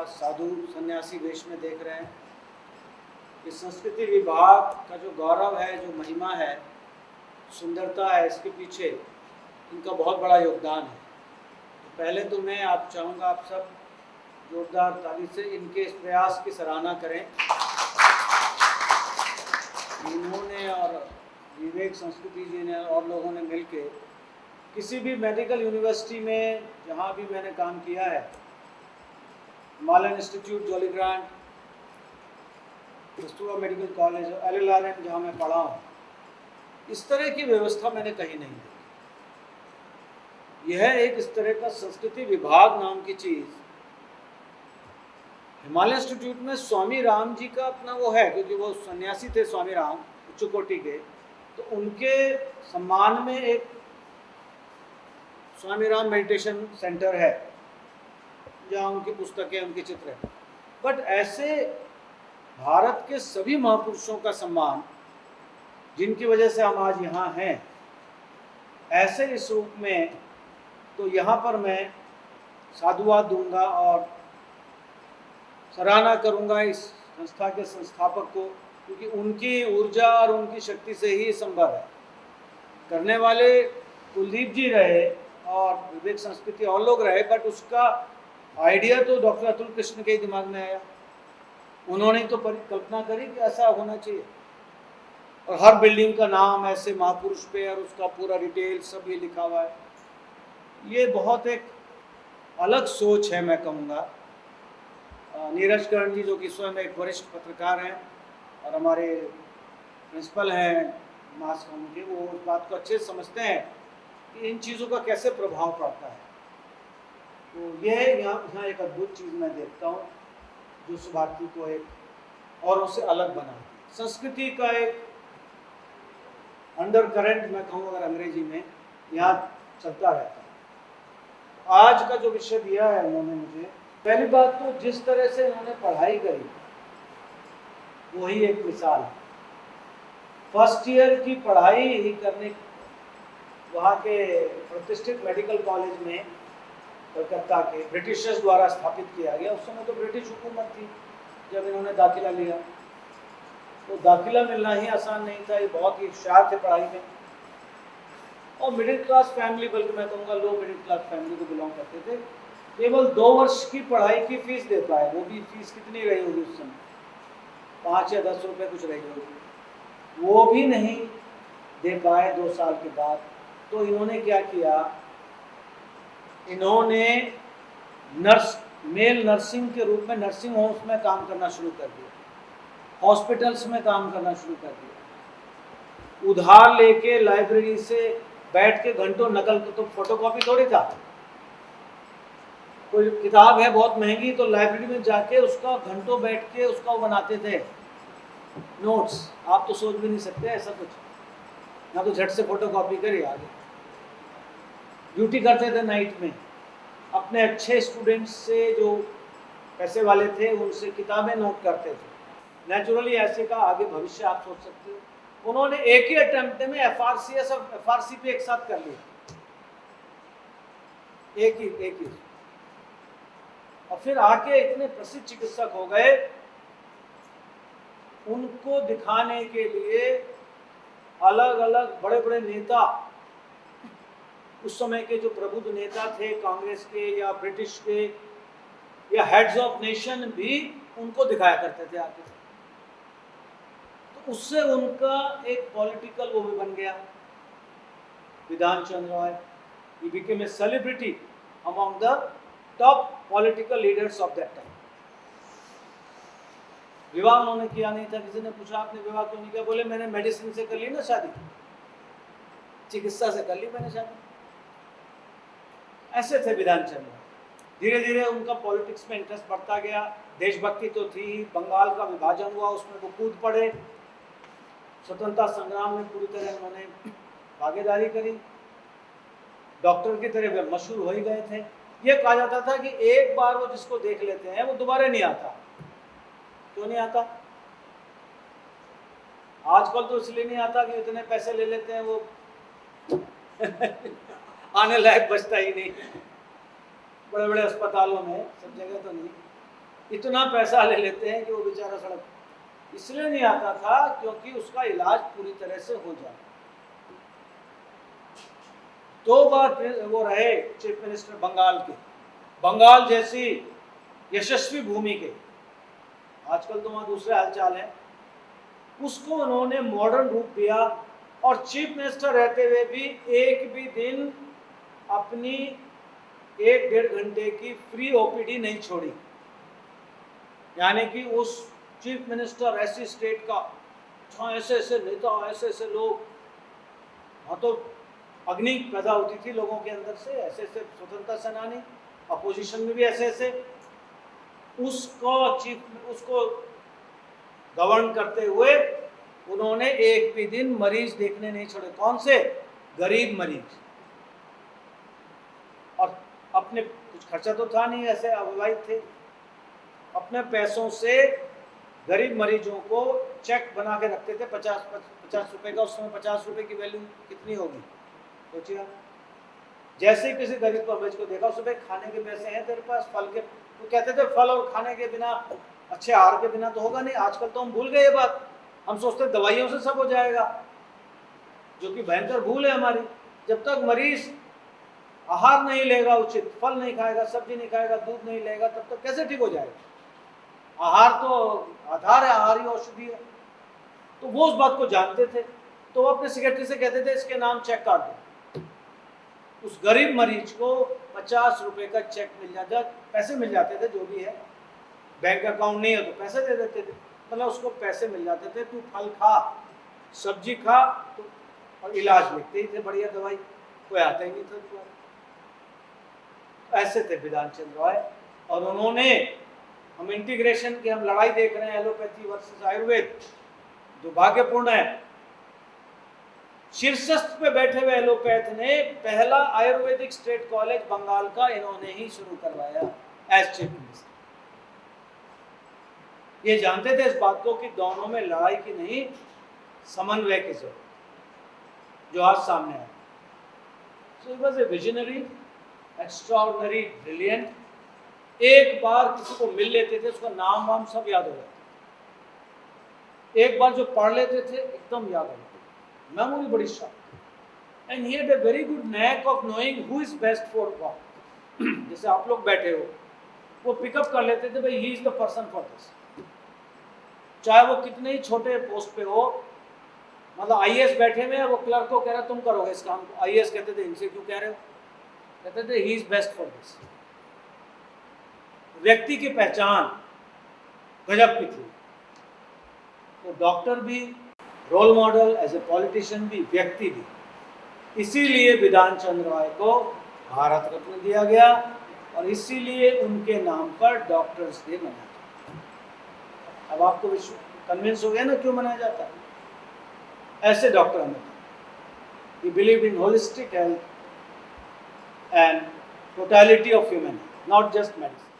आज साधु सन्यासी वेश में देख रहे हैं। इस संस्कृति विभाग का जो गौरव है, जो महिमा है, सुंदरता है, इसके पीछे इनका बहुत बड़ा योगदान है। तो पहले तो मैं चाहूँगा आप सब जोरदार ताली से इनके इस प्रयास की सराहना करें। इन्होंने और विवेक संस्कृति जी ने और लोगों ने मिलकर किसी भी मेडिकल यूनिवर्सिटी में जहाँ भी मैंने काम किया है, Himalayan institute jolly grant, Kasturba medical college, LLRM जहाँ मैं पढ़ा हूँ, इस तरह की व्यवस्था मैंने कहीं नहीं देखी। यह एक इस तरह का संस्कृति विभाग नाम की चीज़ हिमालय इंस्टीट्यूट में स्वामी राम जी का अपना वो है, क्योंकि वो सन्यासी थे स्वामी राम उच्च कोटि के, तो उनके सम्मान में एक स्वामी राम मेडिटेशन सेंटर है जहाँ उनकी पुस्तकें, उनके चित्र हैं। बट ऐसे भारत के सभी महापुरुषों का सम्मान, जिनकी वजह से हम आज यहाँ हैं, ऐसे इस रूप में, तो यहाँ पर मैं साधुवाद दूंगा और सराहना करूंगा इस संस्था के संस्थापक को, क्योंकि उनकी ऊर्जा और उनकी शक्ति से ही संभव है। करने वाले कुलदीप जी रहे और विवेक संस्कृति और लोग रहे, बट उसका आइडिया तो डॉक्टर अतुल कृष्ण के ही दिमाग में आया। उन्होंने तो परिकल्पना करी कि ऐसा होना चाहिए, और हर बिल्डिंग का नाम ऐसे महापुरुष पे और उसका पूरा डिटेल सब ये लिखा हुआ है। ये बहुत एक अलग सोच है, मैं कहूँगा। नीरज करण जी, जो कि स्वयं एक वरिष्ठ पत्रकार हैं और हमारे प्रिंसिपल हैं मास कॉम के, वो उस बात को अच्छे से समझते हैं कि इन चीज़ों का कैसे प्रभाव पड़ता है। तो यह यहाँ एक अद्भुत चीज़ मैं देखता हूँ जो सुभारती को एक औरों से अलग बनाती है। संस्कृति का एक अंडर करंट मैं कहूँ अगर अंग्रेजी में, यहाँ चलता रहता है। आज का जो विषय दिया है उन्होंने मुझे, पहली बात तो जिस तरह से उन्होंने पढ़ाई करी वही एक मिसाल है। फर्स्ट ईयर की पढ़ाई ही करने वहाँ के प्रतिष्ठित मेडिकल कॉलेज में कलकत्ता के ब्रिटिशर्स द्वारा स्थापित किया गया। उस समय तो ब्रिटिश हुकूमत थी जब इन्होंने दाखिला लिया, तो दाखिला मिलना ही आसान नहीं था। ये बहुत ही होशियार थे पढ़ाई में, और मिडिल क्लास फैमिली, बल्कि मैं कहूँगा लो मिडिल क्लास फैमिली को बिलोंग करते थे। केवल 2 वर्ष की पढ़ाई की फीस दे पाए, वो भी फीस कितनी रही होगी उस समय, 5 या 10 रुपये कुछ रही होगी, वो भी नहीं दे पाए 2 साल के बाद। तो इन्होंने क्या किया, इन्होंने मेल नर्सिंग के रूप में नर्सिंग होम्स में काम करना शुरू कर दिया, हॉस्पिटल्स में काम करना शुरू कर दिया। उधार लेके लाइब्रेरी से बैठ के घंटों नकल, तो फोटोकॉपी थोड़ी था, कोई किताब है बहुत महंगी तो लाइब्रेरी में जाके उसका घंटों बैठ के उसका वो बनाते थे नोट्स। आप तो सोच भी नहीं सकते ऐसा कुछ, ना तो झट से फोटोकॉपी करे आगे। ड्यूटी करते थे नाइट में, अपने अच्छे स्टूडेंट्स से जो पैसे वाले थे उनसे किताबें नोट करते थे। नेचुरली ऐसे का आगे भविष्य आप सोच सकते हो। उन्होंने एक ही अटेम्प्ट में FRCS और FRCP एक साथ कर लिया, एक ही और फिर आके इतने प्रसिद्ध चिकित्सक हो गए। उनको दिखाने के लिए अलग अलग बड़े बड़े नेता, उस समय के जो प्रबुद्ध नेता थे कांग्रेस के या ब्रिटिश के या हेड्स ऑफ नेशन, भी उनको दिखाया करते थे आके। तो उससे उनका एक पॉलिटिकल वो भी बन गया। Bidhan Chandra Roy, he became a celebrity among the top political leaders of that time. विवाह उन्होंने किया नहीं था। किसी ने पूछा आपने विवाह क्यों नहीं किया, बोले मैंने मेडिसिन से कर ली ना शादी, चिकित्सा से कर ली मैंने शादी। ऐसे थे विधान चंद्र। धीरे धीरे उनका पॉलिटिक्स में इंटरेस्ट बढ़ता गया। देशभक्ति तो थी, बंगाल का विभाजन हुआ उसमें वो कूद पड़े, स्वतंत्रता संग्राम में पूरी तरह उन्होंने भागीदारी करी। डॉक्टर की तरह वे मशहूर हो ही गए थे। ये कहा जाता था कि एक बार वो जिसको देख लेते हैं वो दोबारा नहीं आता। क्यों नहीं आता? आजकल तो इसलिए नहीं आता कि इतने पैसे ले लेते हैं वो आने लायक बचता ही नहीं। बड़े बड़े अस्पतालों में, सब जगह तो नहीं, इतना पैसा ले लेते हैं कि वो बेचारा सड़क इसलिए नहीं आता था क्योंकि उसका इलाज पूरी तरह से हो जाए। 2 बार वो रहे चीफ मिनिस्टर बंगाल के, बंगाल जैसी यशस्वी भूमि के, आजकल तो वहाँ दूसरे हालचाल हैं, उसको उन्होंने मॉडर्न रूप दिया और चीफ मिनिस्टर रहते हुए भी एक भी दिन अपनी 1-1.5 घंटे की फ्री ओपीडी नहीं छोड़ी। यानी कि उस चीफ मिनिस्टर ऐसी स्टेट का, ऐसे ऐसे नेता, ऐसे ऐसे लोग, वहाँ तो अग्नि पैदा होती थी लोगों के अंदर से, ऐसे ऐसे स्वतंत्रता सेनानी, अपोजिशन में भी ऐसे ऐसे, उसको गवर्न करते हुए उन्होंने एक भी दिन मरीज देखने नहीं छोड़े। कौन से? गरीब मरीज। और अपने कुछ खर्चा तो था नहीं, ऐसे अविवाहित थे, अपने पैसों से गरीब मरीजों को चेक बना के रखते थे 50 रुपए का। उस समय 50 रुपए की वैल्यू कितनी होगी सोचिए। जैसे ही किसी गरीब मरीज को देखा, उससे खाने के पैसे हैं तेरे पास, फल के, वो कहते थे फल और खाने के बिना, अच्छे आहार के बिना तो होगा नहीं। आजकल तो हम भूल गए ये बात, हम सोचते दवाइयों से सब हो जाएगा, जो कि भयंकर भूल है हमारी। जब तक मरीज आहार नहीं लेगा उचित, फल नहीं खाएगा, सब्जी नहीं खाएगा, दूध नहीं लेगा, तब तक कैसे ठीक हो जाएगा। आहार तो आधार है, आहार ही औषधि है। तो वो उस बात को जानते थे, तो वो अपने सेक्रेटरी से कहते थे इसके नाम चेक काट दो। उस गरीब मरीज को 50 रुपए का चेक मिल जाता, पैसे मिल जाते थे, जो भी है, बैंक अकाउंट नहीं है तो पैसे दे देते थे, मतलब उसको पैसे मिल जाते थे, तू फल खा, सब्जी खा, तो और इलाज लिखते ही थे, बढ़िया दवाई, कोई आता ही नहीं था। ऐसे थे बिधान चंद्र रॉय। और उन्होंने, हम इंटीग्रेशन की हम लड़ाई देख रहे हैं, एलोपैथी वर्सेस आयुर्वेद, दुर्भाग्यपूर्ण है। शीर्षस्थ पे बैठे हुए एलोपैथ ने पहला आयुर्वेदिक स्टेट कॉलेज बंगाल का इन्होंने ही शुरू करवाया एज चीफ मिनिस्टर। ये जानते थे इस बात को कि दोनों में लड़ाई की नहीं, समन्वय की जरूरत, जो आज सामने आया। So it was a visionary, extraordinary, brilliant. एक बार किसी को मिल लेते थे, उसका नाम वाम सब याद हो जाता, एक बार जो पढ़ लेते थे एकदम याद हो जाता, मेमोरी बड़ी sharp. And he had a very good NAAC of knowing who is best for what. जैसे आप लोग बैठे हो, वो पिकअप कर लेते थे, भाई he is the person for this, चाहे वो कितने ही छोटे पोस्ट पे हो। मतलब आईएएस बैठे में, वो क्लर्क को कह रहा तुम करोगे इस काम को, आईएएस कहते थे इनसे क्यों कह रहे हो, कहते थे he is best for this. व्यक्ति की पहचान गजब की थी। तो डॉक्टर भी role model, as a politician भी, व्यक्ति भी। इसीलिए बिधान चंद्र रॉय को भारत रत्न दिया गया और इसीलिए उनके नाम पर डॉक्टर्स डे मनाया जाता है। अब आपको कन्विंस हो गया ना क्यों मनाया जाता है। ऐसे डॉक्टर हमें, he believed in holistic health and totality of human health, not just medicine.